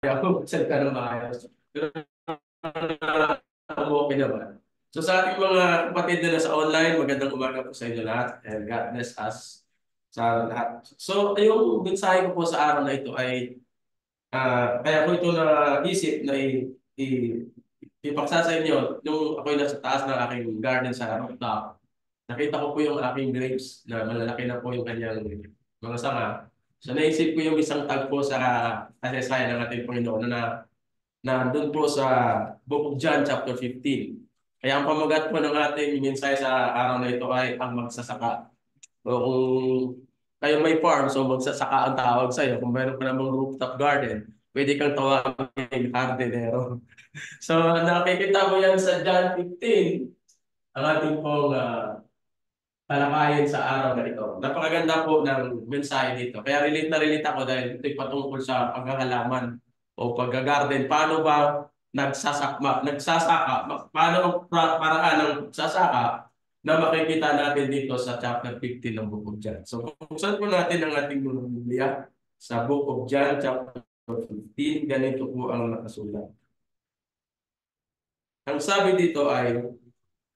ako magsalita ng maayos. Pero okay naman. So sa ating mga kapatid na nasa online, magandang umaga po sa inyo lahat. And God bless us sa lahat. So yung mensahe ko po sa araw na ito ay kaya ko ito naisip na ipaksa sa inyo nung ako'y nasa taas ng aking garden sa rooftop. Nakita ko po yung aking grapes na malalaki na po yung kanyang mga sanga. So naisip ko yung isang tagpo sa kasaysayan ng ating Panginoon na doon po sa Book of John chapter 15. Kaya ang pamagat po ng ating mensahe sa araw na ito ay ang magsasaka. O kung kayo may farm, so magsasaka ang tawag sa iyo. Kung mayroon ka namang rooftop garden, pwede kang tawagin hardinero. So nakikita mo yan sa John 15, ang ating pong talakayin sa araw na ito. Napakaganda po ng mensahe dito. Kaya relate ako dahil ito'y patungkol sa paghahalaman o paggagarden. Paano ba paano ang paraan ng pagsasaka na makikita natin dito sa chapter 15 ng Book of John. So buksan po natin ang ating Biblia sa Book of John chapter 15. Ganito po ang nakasulat. Ang sabi dito ay,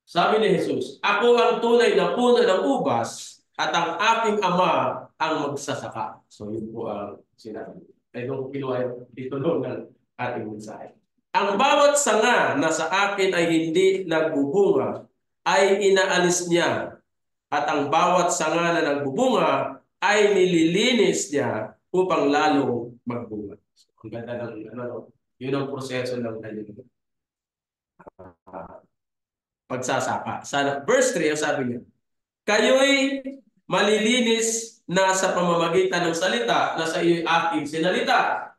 sabi ni Jesus, ako ang tunay na puno ng ubas at ang aking ama ang magsasaka. So yun po ang sinabi. Ay nung kinuha dito doon ng ating mensahe. Ang bawat sanga na sa akin ay hindi nagbubunga ay inaalis niya at ang bawat sanga na nagbubunga ay nililinis niya upang lalong magbunga. So, ang ganda ng yun ang proseso ng kanyang pagsasaka. Sa verse 3, ang sabi niya, kayo'y malilinis na sa pamamagitan ng salita na sa iyo'y aking sinalita.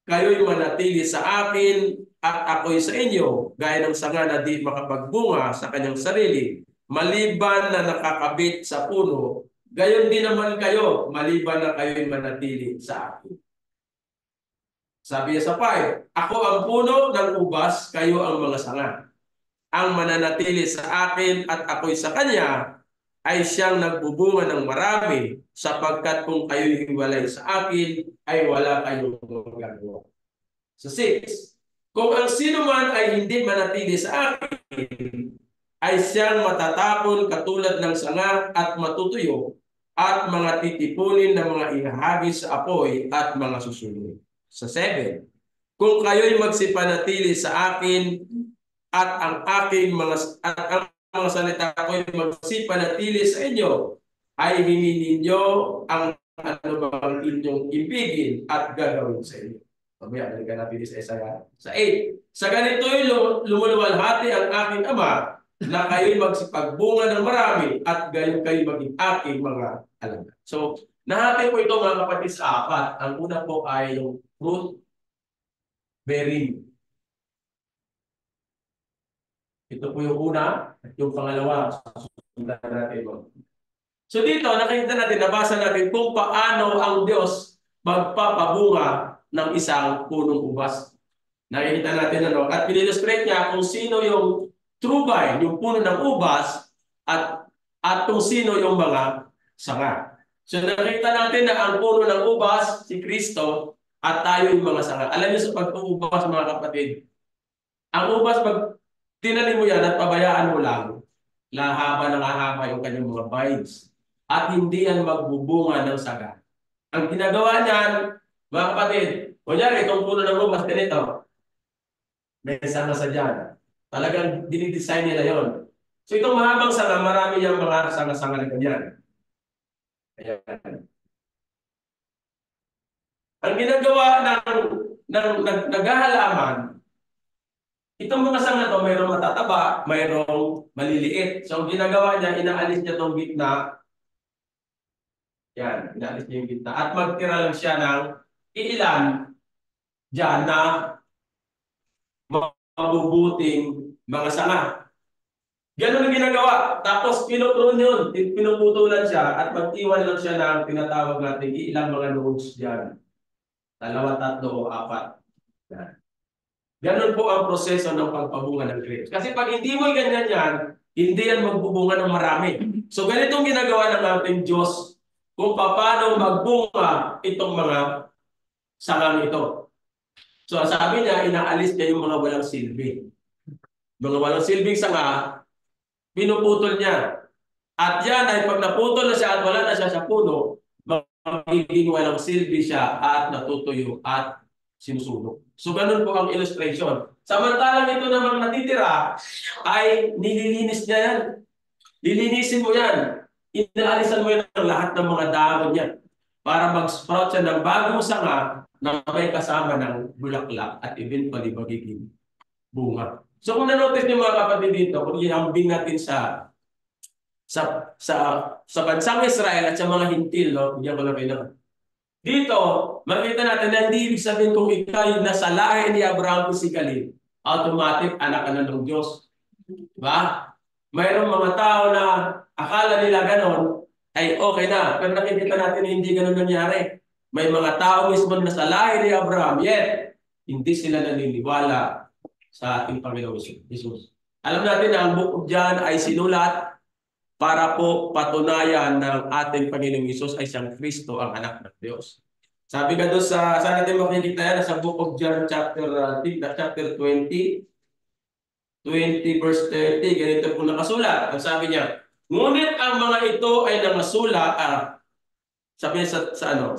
Kayo'y manatili sa akin at ako'y sa inyo, gaya ng sanga na di makapagbunga sa kanyang sarili, maliban na nakakabit sa puno, gayon din naman kayo, maliban na kayo'y manatili sa akin. Sabi niya sa 5, ako ang puno ng ubas, kayo ang mga sanga. Ang mananatili sa akin at ako'y sa kanya ay siyang nagbubunga ng marami sapagkat kung kayo'y hiwalay sa akin ay wala kayong magagawa. So 6, kung ang sino man ay hindi manatili sa akin ay siyang matatapon katulad ng sanga at matutuyo at mga titipunin na mga ihahagis sa apoy at mga susunod. Sa 7, kung kayo'y magsipanatili sa akin at ang aking mga salita ko'y magsipanatili sa inyo, ay hingin ninyo ang ano bang inyong ibigin at gagawin sa inyo. Mamaya, balikan natin sa Isaiah. Sa 8, sa ganito'y lumuluwalhati ang aking ama na kayo'y magsipagbunga ng marami at gayon kayo maging aking mga alagad. So, nahati po ito mga kapatid sa 4. Ang una po ay yung fruit bearing. Ito po yung una at yung pangalawa. Susundan natin mo. So dito, nakikita natin, nabasa natin kung paano ang Diyos magpapabunga ng isang punong ubas. Nakikita natin at pinillustrate niya kung sino yung true vine, yung puno ng ubas at kung sino yung mga sanga. So nakita natin na ang puno ng ubas, si Kristo, at tayo yung mga sanga. Alam niyo sa pag-uubas mga kapatid, ang ubas pag tinanim mo yan at pabayaan mo lang, lahaba ng hahaba yung kanyang mga vines at hindi yan magbubunga ng saga. Ang ginagawa niyan, mga kapatid, kunyari itong puno ng ubas, ganito, may sanga sa dyan. Talagang dinidesign nila yon. So itong mahabang sanga, marami yung mga sanga-sanga na ganyan. Ayan. Ang ginagawa ng naghahalaman, itong mga sanga to, mayroong matataba, mayroong maliliit. So ang ginagawa niya, inaalis niya itong gitna. Yan, inaalis niya yung gitna. At magtira lang siya ng ilan dyan na mabubuting mga sanga. Ganun ang ginagawa. Tapos pinuprune yun, pinuputulan siya at mag-iwan lang siya ng tinatawag natin ilang mga nodes dyan. 2, 3 o 4. Yan. Ganun po ang proseso ng pagpabunga ng grapes. Kasi pag hindi mo ganyan yan, hindi yan magbubunga ng marami. So ganitong ginagawa ng ating Diyos kung paano magbunga itong mga sangang ito. So sabi niya, inaalis niya yung mga walang silbi. Mga walang silbing sanga, pinuputol niya. At yan ay pag naputol na siya at wala na siya sa puno, magiging walang silbi siya at natutuyo at sinusunog. So ganun po ang illustration. Samantalang ito namang natitira ay nililinis niya yan. Lilinisin mo yan. Inaalisan mo yan ng lahat ng mga dahon niya para mag-sprout siya ng bagong sanga na may kasama ng bulaklak at eventually magiging bunga. So kung na-notice niyo mga kapatid dito, kung ihambing natin sa sa bansang Israel at sa mga hintil, no? Bigyan ko lang kayo ng dito, makita natin na hindi ibig sabihin kung ikaw nasa lahi ni Abraham physically, automatic anak ka na ng Diyos. Diba? Mayroong mga tao na akala nila ganon, ay okay na. Pero nakikita natin na hindi ganon nangyari. May mga tao mismo na sa lahi ni Abraham, yet hindi sila naniniwala sa ating Panginoon Jesus. Alam natin na ang book of John ay sinulat para po patunayan ng ating Panginoong Hesus ay siyang Kristo, ang anak ng Diyos. Sabi nga doon saan natin makikita yan? Sa book of John chapter 20, 20 verse 30, ganito po nakasulat. Ang sabi niya, ngunit ang mga ito ay nakasulat, sabi niya sa ano,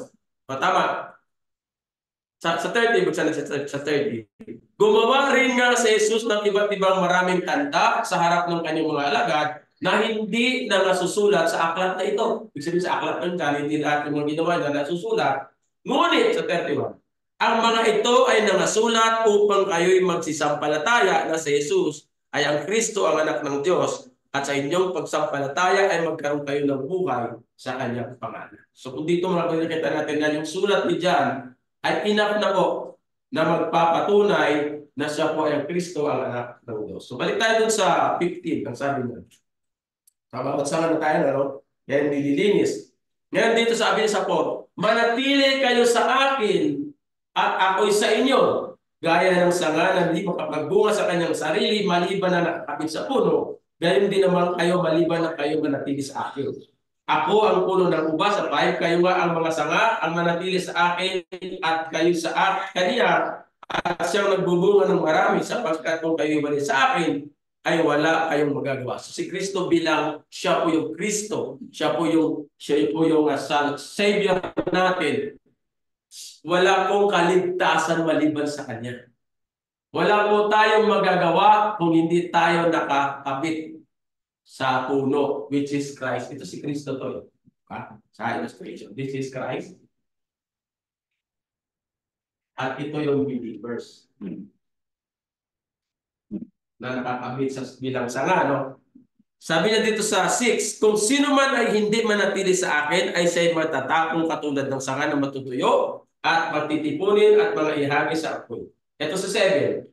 tama, sa 30, sa 30. Gumawa rin nga si Jesus ng iba't ibang maraming tanda sa harap ng kanyang mga alagad na hindi na nasusulat sa aklat na ito. Ibig sabihin sa aklat ng John, hindi lahat ng mga ginawa na nasusulat. Ngunit sa 31, ang mga ito ay nangasulat upang kayo'y magsisampalataya na si Jesus ay ang Kristo, ang anak ng Diyos, at sa inyong pagsampalataya ay magkaroon kayo ng buhay sa kanyang pangalan. So kung dito mga nakikita natin na yung sulat ni John ay enough na po na magpapatunay na siya po ay ang Kristo, ang anak ng Diyos. So balik tayo dun sa 15, ang sabi niya. Sa bawat sanga na tayo, ano? Yan nililinis. Ngayon dito sabi niya sa 4, manatili kayo sa akin at ako'y sa inyo. Gaya ng sanga na hindi makapagbunga sa kanyang sarili maliban na nakakabit sa puno, gayon din naman kayo maliban na kayo manatili sa akin. Ako ang puno ng ubas at kayo nga ang mga sanga ang manatili sa akin at kayo sa akin kaniya at siyang nagbubunga ng marami sapagkat kung kayo balik sa akin ay wala kayong magagawa. So si Kristo bilang siya po yung Kristo, siya po yung Savior natin. Wala pong kaligtasan maliban sa Kanya. Wala po tayong magagawa kung hindi tayo nakakabit sa puno, which is Christ. Ito si Kristo to. Sa illustration. This is Christ. At ito yung believers. Na nakakabit sa bilang sanga, no? Sabi niya dito sa 6, kung sino man ay hindi manatili sa akin, ay siya'y matatapong katulad ng sanga na matutuyo at magtitipunin at mga ihagi sa apoy. Ito sa 7,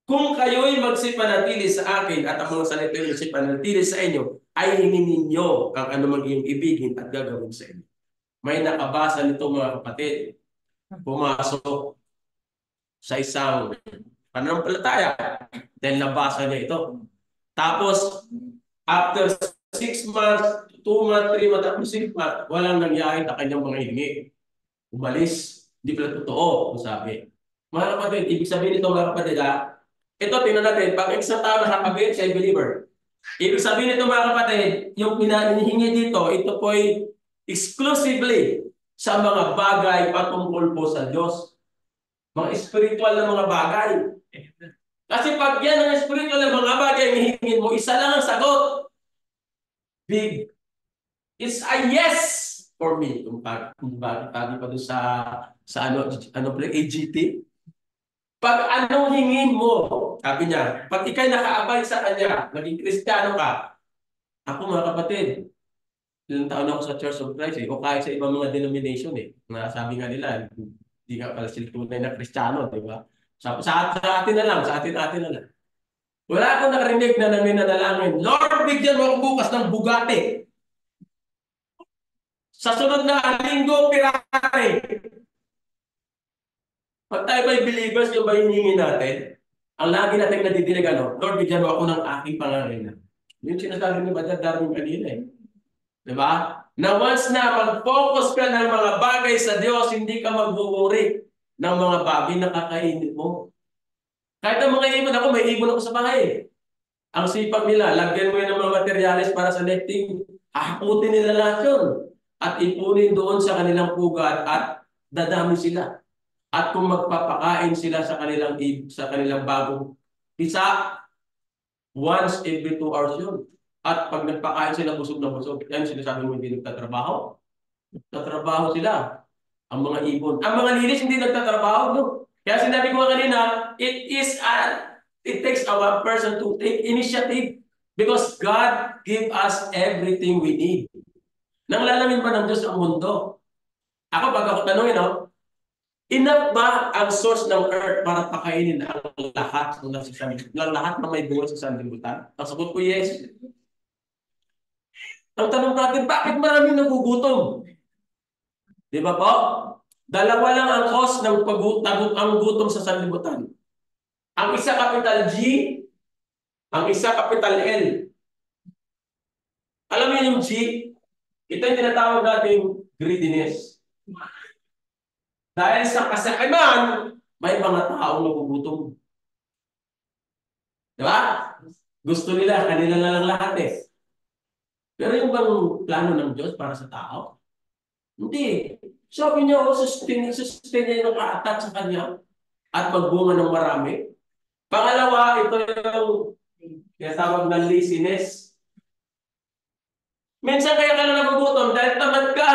kung kayo'y magsipanatili sa akin at ang mga salita ay magsipanatili sa inyo, ay hingin ninyo ang anumang iyong ibigin at gagawin sa inyo. May nakabasa nito mga kapatid, pumasok sa isang pananampalataya dahil nabasa niya ito. Tapos, after 6 months, 2 months, 3 months, after 6 months, walang nangyari na kanyang mga hingi. Umalis. Hindi pala totoo, sabi. Mga kapatid, ibig sabihin nito mga kapatid, ito, tingnan natin, pag isang tao nakakabit, siya ay believer. Ibig sabihin nito mga kapatid, yung pinanihingi dito, ito po ay exclusively sa mga bagay patungkol po sa Diyos. Mga spiritual na mga bagay. Kasi pag yan ang spiritual na mga bagay ang hihingin mo, isa lang ang sagot. Big. It's a yes for me. Kung pag pa doon sa ano pala, AGT. Pag anong hingin mo, sabi niya, pag ikay nakaabay sa kanya, naging Kristiyano ka, ako mga kapatid, ilang taon ako sa Church of Christ, o kahit sa ibang mga denomination, na sabi nga nila, hindi nga pala sila tunay na Kristiyano, di ba? Sa atin na lang, sa atin na lang. Wala akong nakarinig na namin nanalangin, Lord, bigyan mo ako bukas ng Bugatti. Sa sunod na linggo, Ferrari. Pag tayo ba'y believers, yung ba hinihingi natin? Ang lagi natin nadidinig, Lord, bigyan mo ako ng aking pangangailangan. Yung sinasabi ni Brother Darwin kanina Diba? Na once na mag-focus ka ng mga bagay sa Diyos, hindi ka mag-worry. ng mga bagay na kakainin mo. Kahit ang mga ibon, ako may ibon ako sa bahay. Ang sipag nila, lagyan mo yan ng mga materyales para sa netting. Hahakutin nila lahat yun. At ipunin doon sa kanilang pugat at dadami sila. At kung magpapakain sila sa kanilang bagong pisa, once every 2 hours yun. At pag nagpakain sila, busog na busog. Yan sinasabi mo hindi nagtatrabaho. Nagtatrabaho sila. Ang mga ibon. Ang mga lilis hindi nagtatrabaho, no? Kaya sinabi ko kanina, it takes our person to take initiative because God give us everything we need. Nang lalamin ba ng Diyos ang mundo? Ako, pag ako tanongin, no? Enough ba ang source ng earth para pakainin ang lahat lahat na may buhay sa sanlibutan? Ang sagot ko, yes. Ang tanong natin, bakit maraming nagugutom? Di ba po? Dalawa lang ang cause ng ang gutom sa sanlibutan. Ang isa capital G, ang isa capital L. Alam niyo yung G? Ito yung tinatawag nating greediness. Dahil sa kasakiman, may mga taong nagugutom. Di ba? Gusto nila, kanila na lang lahat eh. Pero yung bang plano ng Diyos para sa tao? Hindi. Sabi niya, sustain niya yung kaatat sa kanya at magbunga ng marami. Pangalawa, ito yung tinatawag na laziness. Minsan kaya ka na nagugutom dahil tamad ka.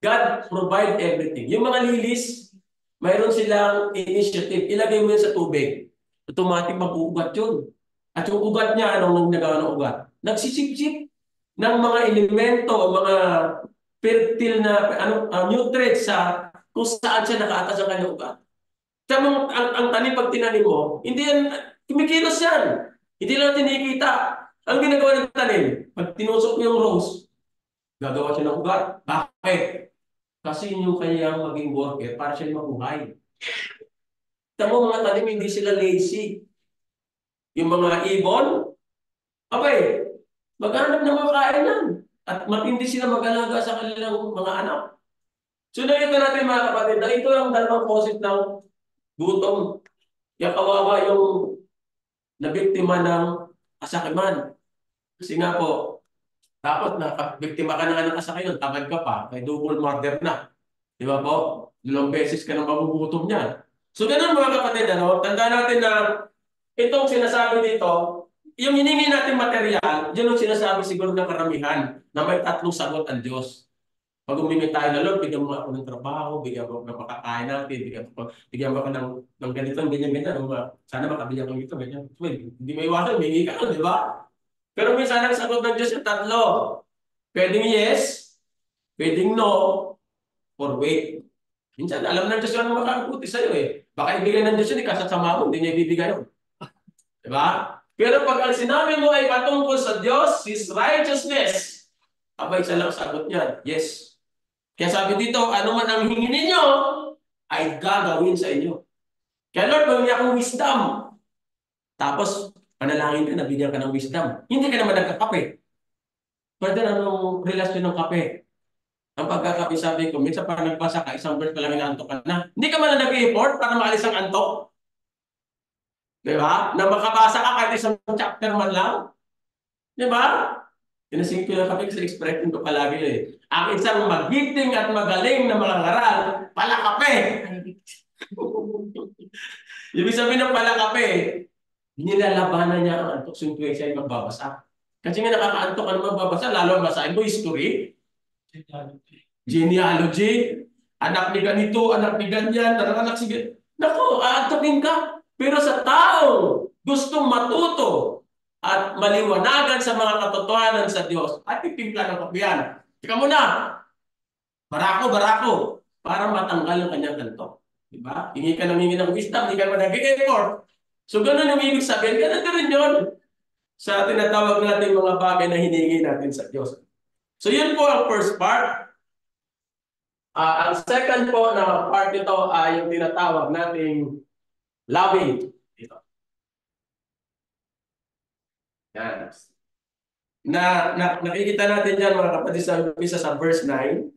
God provide everything. Yung mga lilis, mayroon silang initiative. Ilagay mo yun sa tubig. Automatic mag-uugat yun. At yung ugat niya, anong nagawa ng ugat? Nagsisip-sip ng mga elemento, mga fertile na nutrients sa kung saan siya nakaatas ang kanyang ugat. Kaya ang tanim, pag tinanim mo, hindi yan, kumikilos yan. Hindi lang tinikita. Ang ginagawa ng tanim, pag tinusok mo yung rose, gagawa siya ng ugat. Bakit? Kasi yung kanyang maging worker para siya mabuhay. Tamo mga tanim, hindi sila lazy. Yung mga ibon, abay, maghanap ng mga kainan. At matindi sila mag-alaga sa kanilang mga anak. So nakita natin mga kapatid, na ito ang dalawang causes ng gutom. Yung kawawa yung nabiktima ng kasakiman. Kasi nga po, tapos nakabiktima ka na ng kasakiman, tamad ka pa, may double murder na. Di ba po? 2 beses ka nang magugutom niyan. So ganun mga kapatid, tandaan natin na itong sinasabi dito, yung hiningi natin material, yun ang sinasabi siguro ng karamihan na may 3 sagot ang Diyos. Pag humingi tayo na, Lord, bigyan mo ako ng trabaho, bigyan mo ako ng makakain natin, bigyan mo ako ng ganito, ganyan. Sana makabigyan ko ito, ganyan. Well, hindi may iwasan, humingi ka lang, di ba? Pero minsan ang sagot ng Diyos yung 3. Pwedeng yes, pwedeng no, or wait. Minsan, alam ng Diyos yung makakabuti sa'yo eh. Baka ibigay ng Diyos yun, ikasasama mo, hindi niya ibibigay yun. Diba? Pero pag ang sinabi mo ay patungkol sa Diyos, His righteousness, abay isa lang sagot niya, yes. Kaya sabi dito, ano man ang hingin ninyo, ay gagawin sa inyo. Kaya Lord, bigyan akong wisdom. Tapos, panalangin ka, nabigyan ka ng wisdom. Hindi ka naman nagkakape. Brother, anong relasyon ng kape? Ang pagkakape, sabi ko, minsan parang nagbasa ka, isang verse pa lang inaantok ka na. Hindi ka man nag-i-effort para maalis ang antok. Di ba? Na makabasa ka kahit isang chapter man lang. Di ba? Tinasing ko lang kami sa expression ko palagi eh. Ang isang magiting at magaling na mga ngaral, palakape. Ibig sabihin ng palakape, nilalabanan niya ang antok so siya ay magbabasa. Kasi nga nakakaantok ka naman magbabasa, lalo basahin mo history, genealogy, anak ni ganito, anak ni ganyan, anak si ganyan. Naku, aantokin ka. Pero sa tao, gustong matuto at maliwanagan sa mga katotohanan sa Diyos, at pipimla ng kapiyan. Tika muna, barako, para matanggal ang kanyang kanto. Diba? Hingi ka ng wisdom, hindi ka naman nag-effort. So ganun ang ibig sabihin, ganun rin yun sa tinatawag natin mga bagay na hiningi natin sa Diyos. So yun po ang first part. Ang second po na part nito ay yung tinatawag nating loving. Dito. Yan. Nakikita natin dyan mga kapatid sa verse 9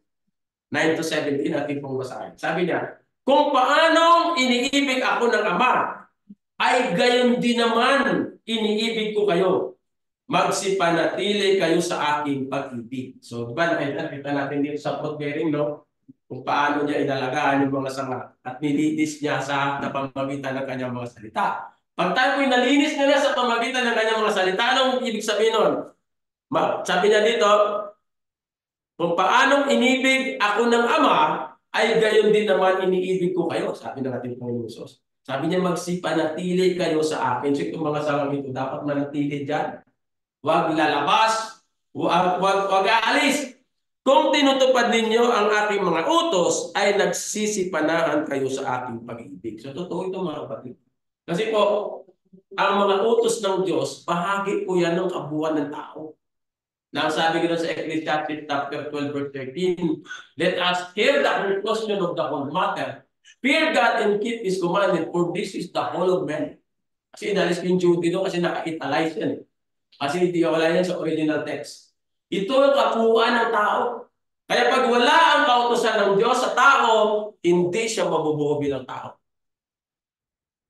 to 17 natin pong basahin. Sabi niya, Kung paanong iniibig ako ng Ama, ay gayon din naman iniibig ko kayo. Magsipanatili kayo sa aking pag-ibig. So, di ba, nakita natin dito sa fruit bearing, no? Kung paano niya inalagaan yung mga sanga at nilinis niya sa pamamagitan ng kanyang mga salita. Pag tayo po'y nalinis nila sa pamamagitan ng kanyang mga salita, anong ibig sabihin nun? Sabi niya dito, kung paanong inibig ako ng Ama, ay gayon din naman iniibig ko kayo. Sabi ng ating Panginoon Hesus. Sabi niya, magsipanatili kayo sa akin. So itong mga sangang ito, dapat manatili dyan. Huwag lalabas, huwag aalis. Kung tinutupad ninyo ang aking mga utos, ay nagsisipanahan kayo sa aking pag-ibig. So totoo ito mga kapatid. Kasi po, ang mga utos ng Diyos, bahagi po yan ng kabuuan ng tao. Na sabi ko sa Ecclesiastes chapter 12 verse 13, let us hear the conclusion of the whole matter. Fear God and keep His commandment, for this is the whole of man. Kasi inalis ko yung duty doon kasi naka-italize yan. Kasi hindi wala yan sa original text. Ito ang kabuuan ng tao. Kaya pag wala ang kautusan ng Diyos sa tao, hindi siya mabubuo bilang tao.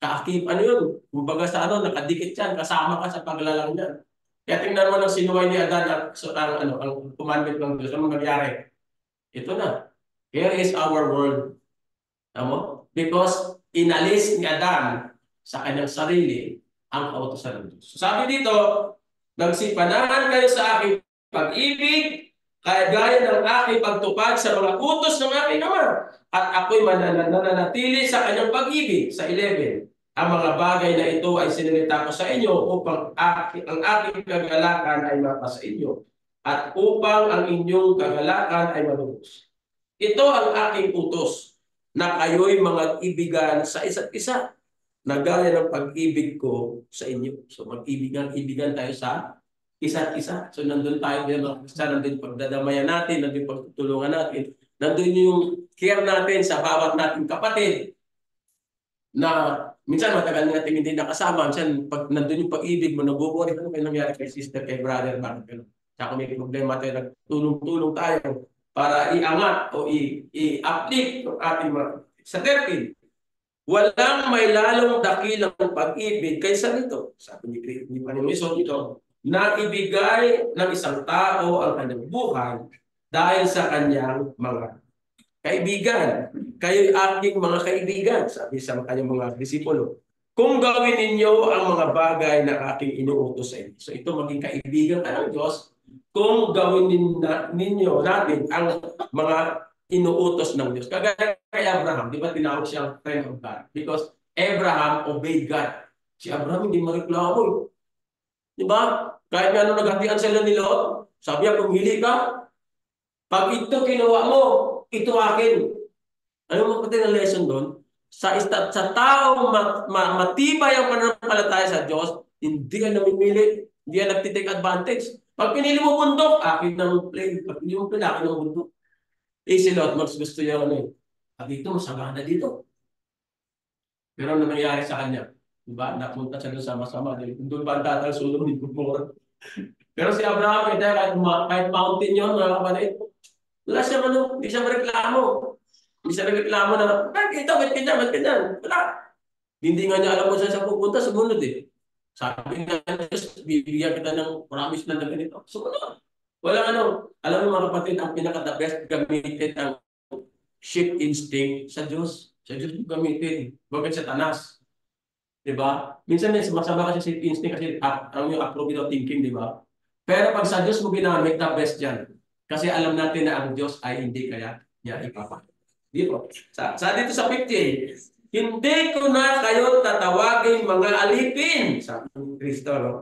Kaakip, ano yun? Kumbaga sa nakadikit yan, kasama ka sa paglalang yan. Kaya tingnan mo ng sinuway ni Adan ang commandment ng Diyos. Ano nangyari? Ito na. Here is our world. Tama? Because inalis ni Adan sa kanyang sarili ang kautusan ng Diyos. So, sabi dito, nagsipanahan kayo sa aking pag-ibig, kaya gaya ng aking pagtupad sa mga utos ng aking Ama. At ako'y mananatili sa kanyang pag-ibig. Sa 11. Ang mga bagay na ito ay sinilita ko sa inyo upang ang aking kagalakan ay mapasa inyo at upang ang inyong kagalakan ay malubos. Ito ang aking utos na kayo'y mga ibigan sa isa't isa na gaya ng pag-ibig ko sa inyo. So mag-ibigan tayo sa isa't isa. So nandun tayo mga Kristiyan, nandun pagdadamayan natin, nandun pagtutulungan natin, nandun yung care natin sa bawat nating kapatid na minsan matagal natin hindi nakasama. Minsan pag nandun yung pag-ibig mo, nag-worry, ano kayo nangyari kay sister, kay brother, bakit gano'n? Tsaka may problema tayo, nagtulong-tulong tayo para iangat o i-uplift ang ating mga. Sa 13, walang may lalong dakilang pag-ibig kaysa nito. Sabi ni Panginoon Hesus dito, na ibigay ng isang tao ang kanyang buhay dahil sa kanyang mga kaibigan. Kayo'y aking mga kaibigan, sabi sa kanyang mga disipulo. Kung gawin ninyo ang mga bagay na aking inuutos sa inyo. So ito maging kaibigan ka ng Diyos kung gawin ninyo natin ang mga inuutos ng Diyos. Kagaya kay Abraham, di ba tinawag siyang friend of God? Because Abraham obeyed God. Si Abraham hindi mareklamo. Di ba? Kahit nga nung naghatian sila ni Lot, sabi niya, pumili ka. Pag ito kinuha mo, ito akin. Ano mo pati ng lesson doon? Sa taong matibay ang pananampalataya sa Diyos, hindi ka namimili, hindi ka nagtitake advantage. Pag pinili mo bundok, akin ng plane. Pag pinili mo plane, akin ng bundok. Si Lot, mas gusto niya ano eh. Dito, masagana dito. Pero ano nangyari sa kanya? Diba? Napunta siya doon sa masama. Doon ba ang tatalsulong ni Bumor? Pero si Abraham, kahit mountain yun, mga kapatid, wala siya hindi siya mareklamo. Hindi siya nagreklamo na, ito, ba't ganyan? Wala. Hindi nga niya alam kung saan siya pupunta, sumunod eh. Sabi nga, bibigyan kita ng promise na ganito. Sumunod. Walang alam mo mga kapatid, ang pinaka-the best gamitin ang sheep instinct sa Diyos. Sa Diyos gamitin. Bakit sa tanas? Diba? Minsan masama kasi sheep instinct kasi ang yung approve without thinking, diba? Pero pag sa Diyos mo ginamit, the best yan. Kasi alam natin na ang Diyos ay hindi kaya niya ipapakita. Dito. Dito sa 15, hindi ko na kayo tatawagin mga alipin, sabi ni Kristo, no?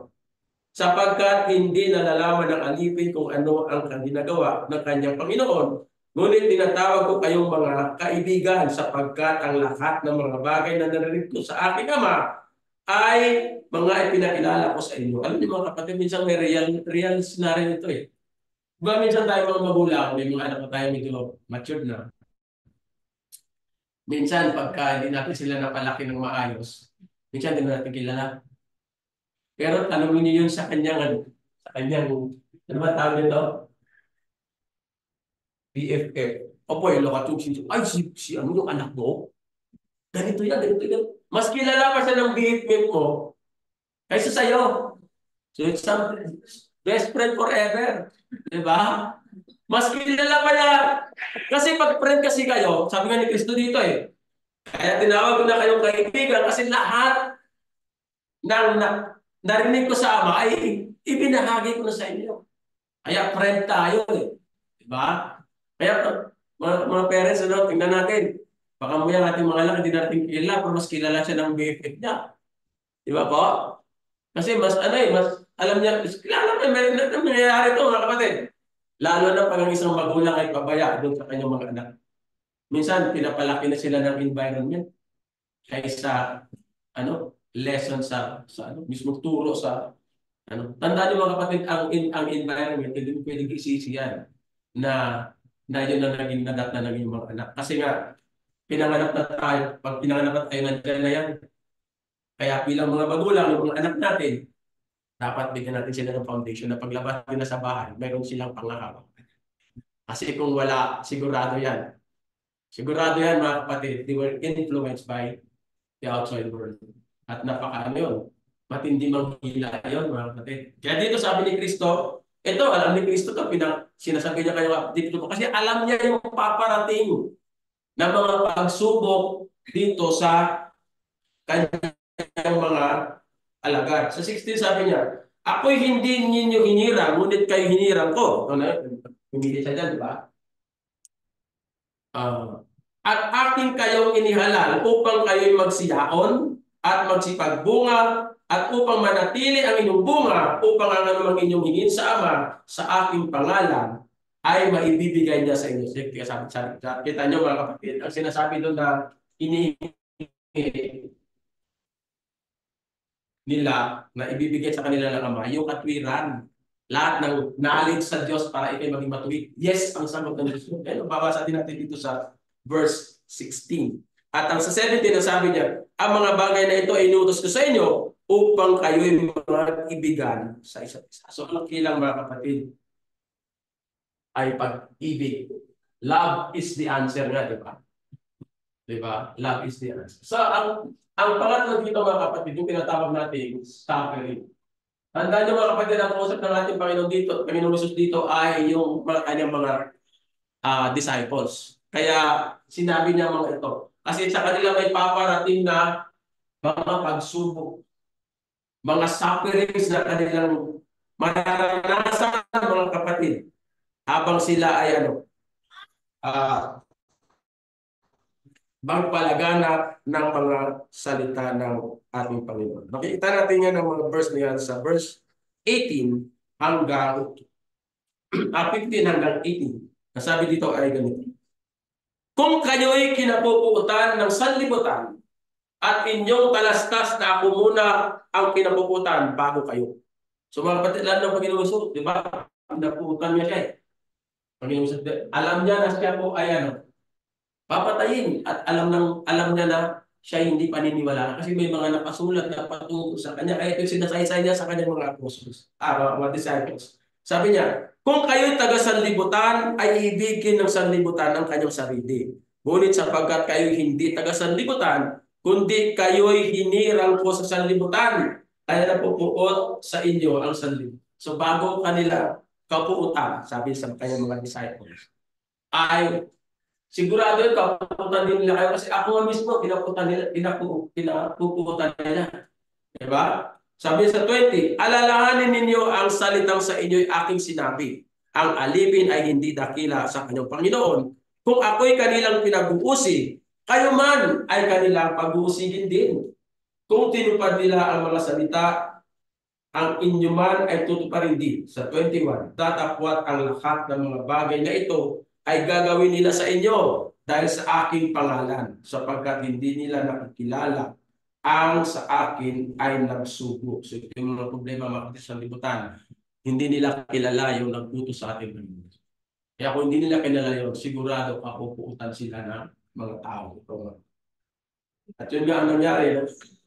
Sapagkat hindi nalalaman ng alipin kung ano ang ginagawa ng kanyang Panginoon. Ngunit tinatawag ko kayong mga kaibigan sapagkat ang lahat ng mga bagay na narinig ko sa aking Ama ay mga ipinakilala ko sa inyo. Alam niyo mga kapatid, minsan may real scenario ito eh. Diba minsan tayo mga magulang, may mga anak na tayo medyo matured na. Minsan pagka hindi natin sila napalaki ng maayos, minsan hindi natin kilala. Pero tanongin niyo yun sa kanyang, ano ba tawag nito? BFF. Opo, yung lokatug, ay, si ano yung anak mo? ganito yan, ganito yan. Mas kilala pa siya ng BFF mo kaysa sa'yo. So it's something, best friend forever. Di ba? Mas kilala pa yan. Kasi pag friend kasi kayo, sabi nga ni Kristo dito eh, kaya tinawag ko na kayong kaibigan kasi lahat ng narinig ko sa Ama ay ibinahagi ko na sa inyo. Kaya friend tayo eh. Di ba? Kaya mga parents, ano, tingnan natin. Baka mo yung ating mga anak, hindi natin kilala, pero mas kilala siya ng BFF niya. Di ba po? Kasi mas ano eh, mas alam niya, kilala mo, may nangyayari ito mga kapatid. Lalo na pag ang isang magulang ay pabaya doon sa kanyang mga anak. Minsan, pinapalaki na sila ng environment kaysa ano, lesson sa ano, mismo turo sa ano. Tandaan niyo mga kapatid, ang environment, hindi mo pwedeng isisi yan na yun na naging nadat na naging mga anak. Kasi nga, pinanganak na tayo, pag pinanganak na tayo, nandiyan na yan. Kaya bilang mga magulang, yung mga anak natin, dapat bigyan natin sila ng foundation na paglabas nila sa bahay, mayroon silang pangangako. Kasi kung wala, sigurado yan. Sigurado yan mga kapatid, they were influenced by the outside world. At napaka ano yun, matindi manghila yun mga kapatid. Kaya dito sabi ni Kristo, ito alam ni Kristo to, sinasabi niya kayo dito kasi alam niya yung paparating na mga pagsubok dito sa kanyang mga alagad. Sa 16 sabi niya, ako'y hindi ninyo hinirang, ngunit kayo hinirang ko. Ano? Humili siya dyan, di ba? At aking kayong inihalal upang kayo'y magsiyaon at magsipagbunga at upang manatili ang inyong bunga upang ang anumang inyong hingin sa Ama sa aking pangalan ay maibibigay niya sa inyo. Kaya sabi, kita niyo mga kapatid, ang sinasabi doon na inihingi nila na ibibigay sa kanila ng Ama, yung katwiran. Lahat ng knowledge sa Diyos para ikay maging matuwid. Yes, ang sagot ng Diyos. Kaya babasa din natin dito sa verse 16. At ang sa 17, ang sabi niya, ang mga bagay na ito ay inutos ko sa inyo upang kayo'y mag-ibigan sa isa't isa. So, ang kilang mga kapatid ay pag-ibig. Love is the answer nga, di ba? Di ba? Love is the answer. So, ang pangatlo dito mga kapatid, yung tinatawag natin, suffering. Tandaan niyo mga kapatid, ang kausap ng ating Panginoon dito, Panginoon Jesus dito ay yung kanyang mga disciples. Kaya sinabi niya mga ito. Kasi sa kanila may paparating na mga pagsubok, mga sufferings na kanilang mararanasan mga kapatid habang sila ay magpalaganap ng mga salita ng ating Panginoon. Makikita natin yan ng mga verse na yan sa verse 18 hanggang 15 hanggang 18. Nasabi dito ay ganito. Kung kayo'y kinapupuutan ng sanlibutan at inyong talastas na ako muna ang kinapuputan bago kayo. So mga kapatid, lahat ng Panginoon Jesus, di ba? Kinapuputan niya siya eh. Panginoon Jesus, alam niya na siya po ay papatayin at alam niya na siya hindi paniniwala kasi may mga nakasulat na patungo sa kanya kaya ito sinasaysay niya sa kanyang mga apostles, mga disciples. Sabi niya, kung kayo'y taga sanlibutan ay ibigin ng sanlibutan ang kanyang sarili. Ngunit sapagkat kayo'y hindi taga sanlibutan, kundi kayo'y hinirang ko sa sanlibutan, kaya napupuot sa inyo ang sanlibutan. So bago kanila kapuutan, sabi sa kanyang mga disciples, ay sigurado yun, kapuputan din nila kayo kasi ako nga mismo, pinapuputan nila. Diba? Sabi sa 20, alalahanin ninyo ang salitang sa inyo'y aking sinabi. Ang alipin ay hindi dakila sa kanyang Panginoon. Kung ako'y kanilang pinag-uusi, kayo man ay kanilang pag-uusigin din. Kung tinupad nila ang mga salita, ang inyo man ay tutuparin din. Sa 21, tatapwat ang lahat ng mga bagay na ito ay gagawin nila sa inyo dahil sa aking pangalan, sapagkat hindi nila nakikilala ang sa akin ay nagsugo. So ito yung mga problema mga kapatid sa libutan. Hindi nila kilala yung nagputos sa ating Panginoon. Kaya kung hindi nila kilala yun, sigurado kapupuutan sila ng mga tao. At yun nga ang nangyari.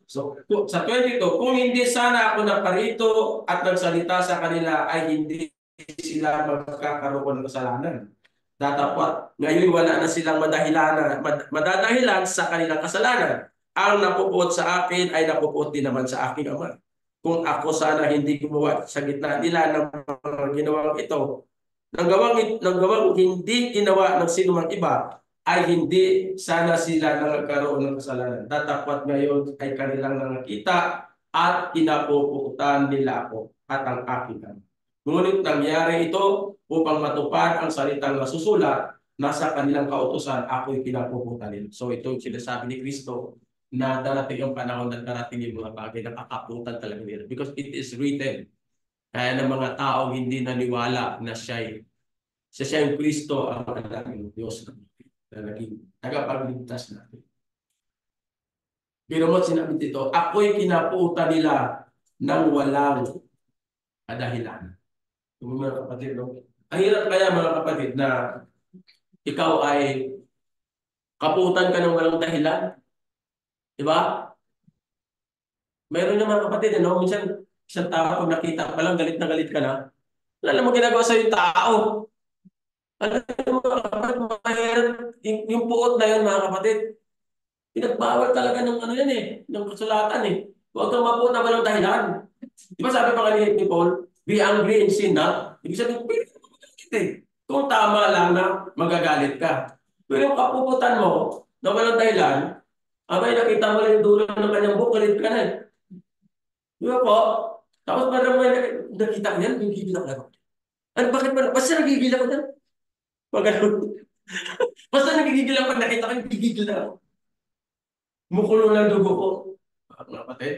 So sa 22, kung hindi sana ako naparito at nagsalita sa kanila ay hindi sila magkakaroon ng kasalanan. Datapwat. Ngayon wala na silang madadahilan sa kanilang kasalanan. Ang napupuot sa akin ay napupuot din naman sa aking Ama. Kung ako sana hindi gumawa sa gitna nila ng mga ginawang ito, ng gawang hindi ginawa ng sinumang iba, ay hindi sana sila nagkaroon ng kasalanan. Datapwat ngayon ay kanilang nakita at kinapuputan nila ako at ang aking Ama. Ngunit nangyari ito upang matupad ang salitang nasusulat na sa kanilang kautusan, ako'y kinapuputan nila. So ito yung sinasabi ni Kristo na darating ang panahon na darating yung mga bagay na kakaputan talaga nila. Because it is written, kaya ng mga tao hindi naniwala na siya yung Kristo ang anak ng Diyos na naging tagapagligtas natin. Pero mo sinabi dito, ako'y kinaputan nila ng walang kadahilan. Mga kapatid, no? Ang hirap kaya mga kapatid na ikaw ay kaputan ka ng walang dahilan. Di ba? Mayroon na mga kapatid, ano? Minsan, isang tao, kung nakita ka lang, galit na galit ka na. Wala namang ginagawa sa yung tao. Alam mo mga kapatid, mahirap. Yung puot na yun, mga kapatid, pinagbawal talaga ng ano yan eh, ng kasulatan eh. Huwag kang mapuot na walang dahilan. Di ba sabi pa kanina ni Paul, be angry and sin not? Ibig sabihin, pwede ka magagalit eh. Kung tama lang na magagalit ka. Pero yung kapuputan mo, na walang dahilan, abay nakita mo lang yung dulo ng kanyang buhok, galit ka na eh. Di ba po? Tapos parang may nakita ko yan, gigigil ako lang. Ano, bakit ba? Basta nagigil ako lang. Pag ganun. Basta nagigil ako pag nakita ko, gigigil na ako. Mukulong lang dugo ko. Mga kapatid.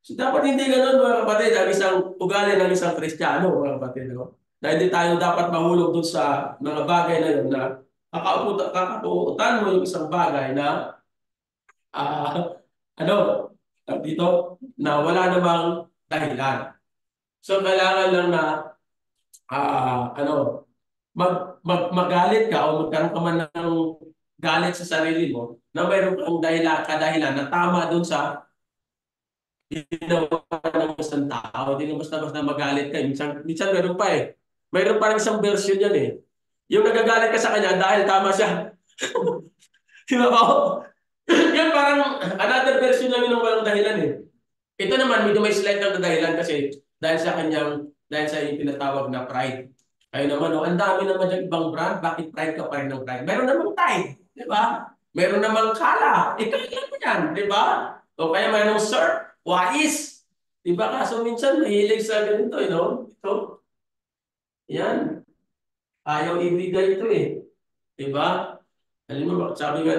So dapat hindi ganun mga kapatid, ang isang ugali ng isang Kristiyano mga kapatid. No? Na hindi tayo dapat mahulog dun sa mga bagay na yun na kakapuutan mo yung isang bagay na ano, dito, na wala namang dahilan. So kailangan lang na ano, magalit ka o magkaroon ka man ng galit sa sarili mo na mayroon kang kadahilan na tama dun sa ginawa ng isang tao. Hindi na basta-basta magalit ka. Minsan meron pa eh. Meron parang isang version yan eh. Yung nagagalit ka sa kanya dahil tama siya. Di ba po? Yan parang another version lang yun ng walang dahilan eh. Ito naman, medyo may slight ng dahilan kasi dahil sa yung tinatawag na pride. Kayo naman, oh, ang dami naman dyan ibang brand, bakit pride ka pa rin ng pride? Meron namang Tide, di ba? Meron namang Kala, ikaw mo yan, di ba? O kaya mayroong Sir, Wais, di ba? Kaso minsan mahilig sa ganito, you know? Ito, yan, ayaw ibigay ito eh. Di ba? Alam mo, sabi nga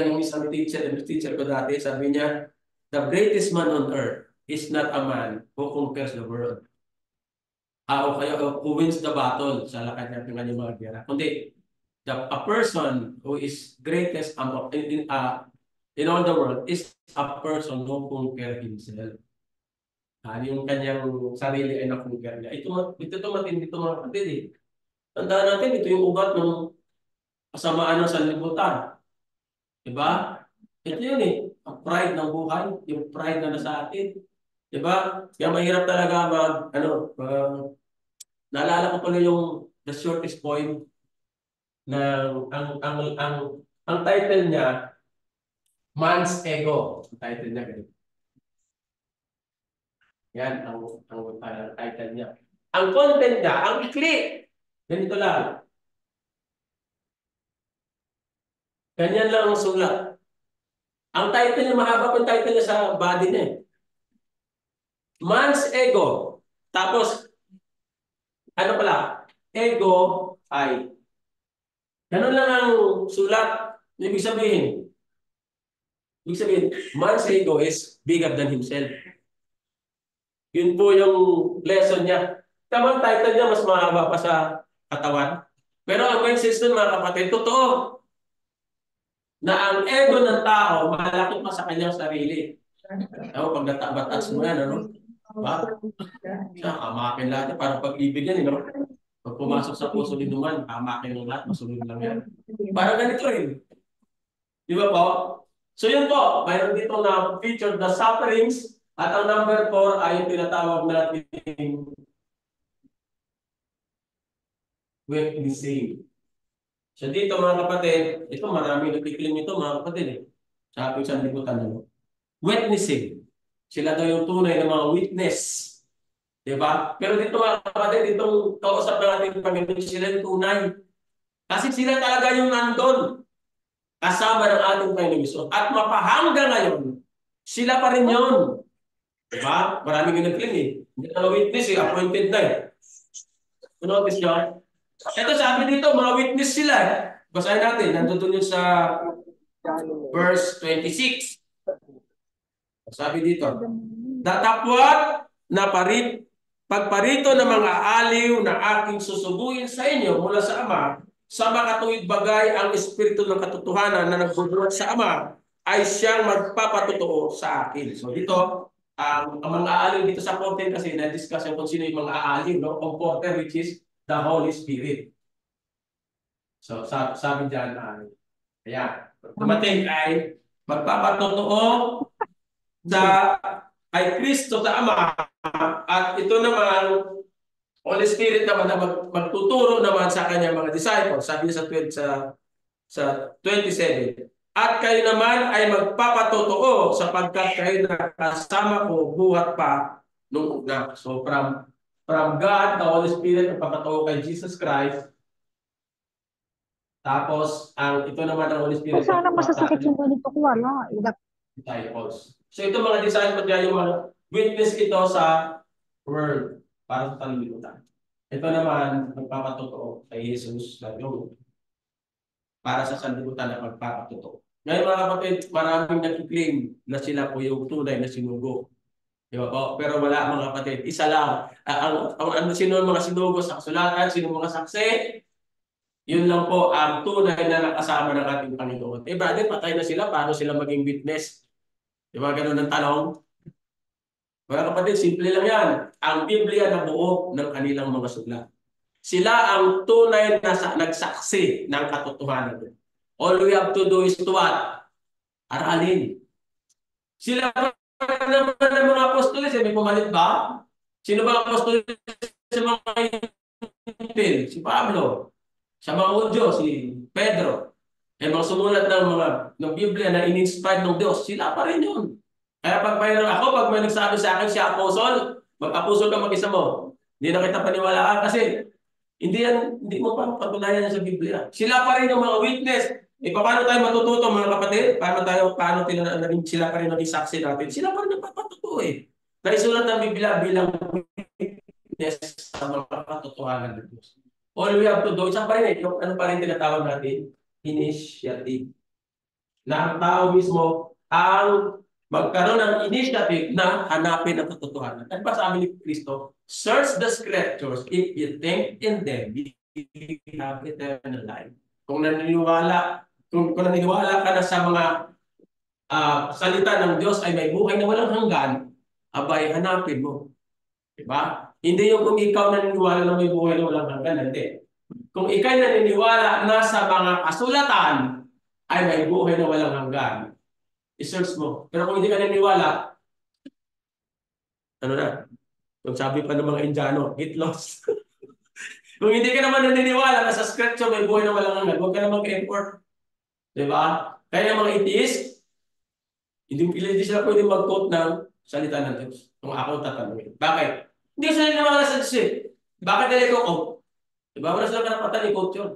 ng isang teacher ko dati, sabi niya, the greatest man on earth is not a man who conquers the world. O kaya who wins the battle sa lakad ng kanyang mga gera. Kundi, a person who is greatest in all the world is a person who conquer himself. Yung kanyang sarili ay nakonquer niya. Ito matindi ito mga kapatid eh. Tandaan natin, ito yung ugat ng kasamaan ng sanlibutan. Diba? Ito yun eh. Ang pride ng buhay. Yung pride na nasa atin. Diba? Kaya mahirap talaga naalala ko pala yung the shortest poem na ang title niya, Man's Ego. Ang title niya ganito. Yan ang title niya. Ang content niya, ang ikli. Ganito lang. Ganyan lang ang sulat. Ang title niya, mahaba pang title niya sa body niya. Man's ego. Tapos, ano pala? Ego ay. Ganun lang ang sulat. Ibig sabihin, man's ego is bigger than himself. Yun po yung lesson niya. Tamang title niya, mas mahaba pa sa katawan. Pero ang message nun mga kapatid, totoo na ang ego ng tao malaki pa sa kanyang sarili. Pag natabatas mo yan, ano? Ba? Kamakin lahat. Parang pag-ibig yan, no? Pag pumasok sa puso ni Duman, kamakin ng lahat, masunod lang yan. Parang ganito rin. Di ba po? So yun po, mayroon dito na featured the sufferings at ang number 4 ay yung tinatawag natin witnessing. So dito mga kapatid, ito marami nagkiklaim ito mga kapatid eh. Sa ating sanlibutan ano. Witnessing. Sila daw yung tunay na mga witness. Diba? Pero dito mga kapatid, itong kausap ng ating Panginoon, sila yung tunay. Kasi sila talaga yung nandun. Kasama ng ating Panginoon. At mapahanggang ngayon, sila pa rin yun. Diba? Maraming yung nag-claim eh. Hindi na witness eh, appointed na eh. Notice nyo? Ito sabi dito, mga witness sila eh. Basahin natin, nandun yun sa verse 26. Sabi dito, datapwat na pagparito ng mga aliw na aking susubuin sa inyo mula sa Ama, sa makatuwid bagay ang Espiritu ng katotohanan na nagbubuhat sa Ama, ay siyang magpapatotoo sa akin. So dito, ang mga aliw dito sa 14 kasi na-discuss kung sino yung mga aliw, no? Comforter, which is the Holy Spirit. So sabi dyan, kaya dumating ay magpapatotoo sa kay Kristo sa Ama, at ito naman Holy Spirit naman na magtuturo naman sa kanyang mga disciples. Sabi niya sa 27. At kayo naman ay magpapatotoo sapagkat kayo nakasama ko buhat pa nung una. So from God, the Holy Spirit, magpapatotoo kay Jesus Christ. Tapos ito naman ang Holy Spirit. Sana masasakit yung ganito ko, wala. Disciples. So ito mga disciples niya, yung mga witness ito sa word para sa sanlibutan. Ito naman, magpapatotoo kay Jesus na yung para sa sanlibutan na magpapatotoo. Ngayon mga kapatid, maraming nag-claim na sila po yung tunay na sinugo. Di ba po? Pero wala mga kapatid, isa lang. Sino ang mga sinugo sa kasulatan, sino mga saksi? Yun lang po ang tunay na nakasama ng ating Panginoon. Eh brother, patay na sila, paano sila maging witness? Di ba ganun ang tanong? Mga kapatid, simple lang yan. Ang Biblia na buo ng kanilang mga sulat. Sila ang tunay na nagsaksi ng katotohanan. All we have to do is to what? Aralin. Sila pa naman ng mga apostoles, may pumalit ba? Sino ba ang apostoles sa mga intil? Si Pablo. Sa mga Hudyo, si Pedro. Eh mga sumulat ng Biblia na in-inspired ng Diyos, sila pa rin yun. Kaya pag may nagsabi sa akin siya apostol, mag-apostol ka mag-isa mo. Hindi na kita paniwalaan kasi hindi mo pa patunayan sa Biblia. Sila pa rin yung mga witness. E paano tayo matututo mga kapatid? Paano sila pa rin naging saksi natin? Sila pa rin nagpapatuto eh. Naisulat ng Biblia bilang witness sa mga katotohanan ng Diyos. All we have to do, isang pa rin yung ano pa rin tinatawag natin? Initiative. Na ang tao mismo ang magkaroon ng initiative na hanapin ang katotohanan. At pa sa amin ni Kristo, search the scriptures. If you think in them, you have eternal life. Kung naniniwala ka na sa mga salita ng Diyos ay may buhay na walang hanggan, abay, hanapin mo. Diba? Hindi yung kung ikaw naniniwala na may buhay na walang hanggan, hindi. Kung ikaw naniniwala na sa mga kasulatan ay may buhay na walang hanggan, i-search mo. Pero kung hindi ka naniniwala, ano na? Kung sabi pa ng mga Indiano, get lost. Kung hindi ka naman naniniwala na sa scripture may buhay na walang hanggan, huwag ka na mag-effort. Diba? Kaya mga atheist, hindi sila pwede mag-quote ng salita ng Diyos. Kung ako tatanungin. Bakit? Hindi sila naniniwala sa Diyos eh. Bakit nila i-quote? Diba? Wala sila karapatan i-quote yun.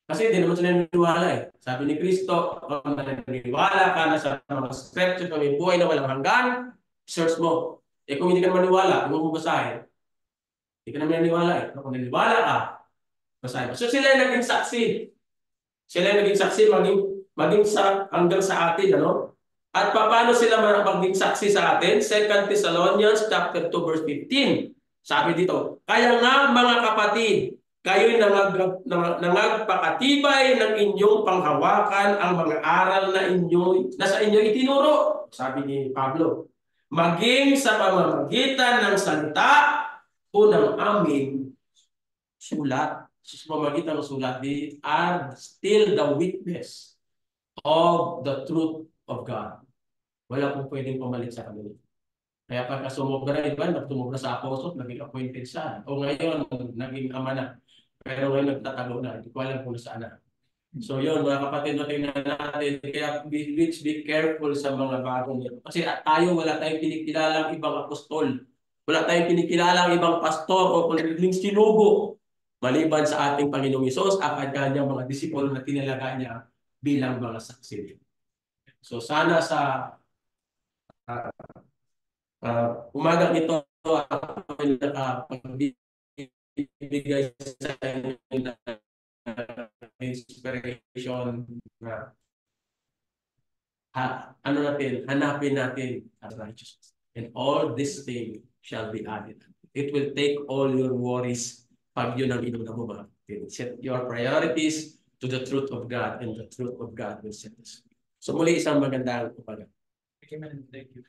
Kasi hindi naman sila naniniwala eh. Sabi ni Kristo, kung naniniwala ka na sa mga scripture na may buhay na walang hanggan, search mo. Eh kung hindi ka naman naniwala, kung mo basahin, hindi ka naman naniwala eh. Kung naniniwala ka, basahin mo. So sila yung naging saksi. Sila yung naging saksi maging hanggang sa atin, ano? At paano sila maging saksi sa atin? 2 Thessalonians chapter 2 verse 15. Sabi dito, kaya nga mga kapatid, kayo'y nangagpakatibay ng inyong panghawakan ang mga aral na sa inyo itinuro. Sabi ni Pablo, maging sa pamamagitan ng salita o ng aming sulat. Sa pamamagitan ng sulat, they are still the witness of the truth of God. Wala pong pwedeng pumalit sa kanila. Kaya pagka sumobra, iba, tumubra sa apostol, naging appointed siya. O ngayon, naging ama na. Pero ngayon nagtatago na, hindi ko alam kung saan na. So yun, mga kapatid, tingnan natin. Kaya be careful sa mga bagong ito. Kasi tayo, wala tayong kinikilalang ibang apostol. Wala tayong kinikilalang ibang pastor o pagiging sinugo. Maliban sa ating Panginoong Isos at kanyang mga disipulo na tinalaga niya bilang mga saksi. So sana sa umagang ito, ako ay nakapagbigay sa inyo ng inspiration na ano natin, hanapin natin ang righteousness. And all this thing shall be added. It will take all your worries pag yun ang inuna mo ba. Set your priorities to the truth of God and the truth of God will set us. So muli isang magandang umaga. Amen. Thank you.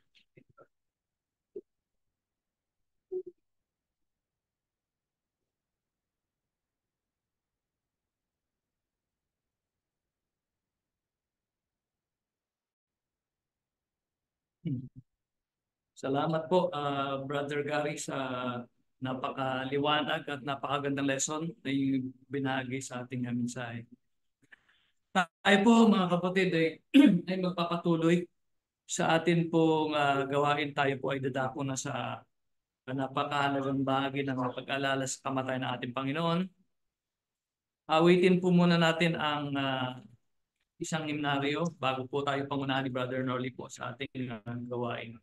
Salamat po, Brother Gary, sa napakaliwanag at napakagandang lesson na yung binahagi sa ating mensahe. Tayo po, mga kapatid, ay magpapatuloy sa atin pong gawain. Tayo po ay dadako na sa napakahalagang bahagi ng pag-alala sa kamatayan ng ating Panginoon. Awitin po muna natin ang isang himnaryo bago po tayo pangunahan ni Brother Norly po sa ating gawain.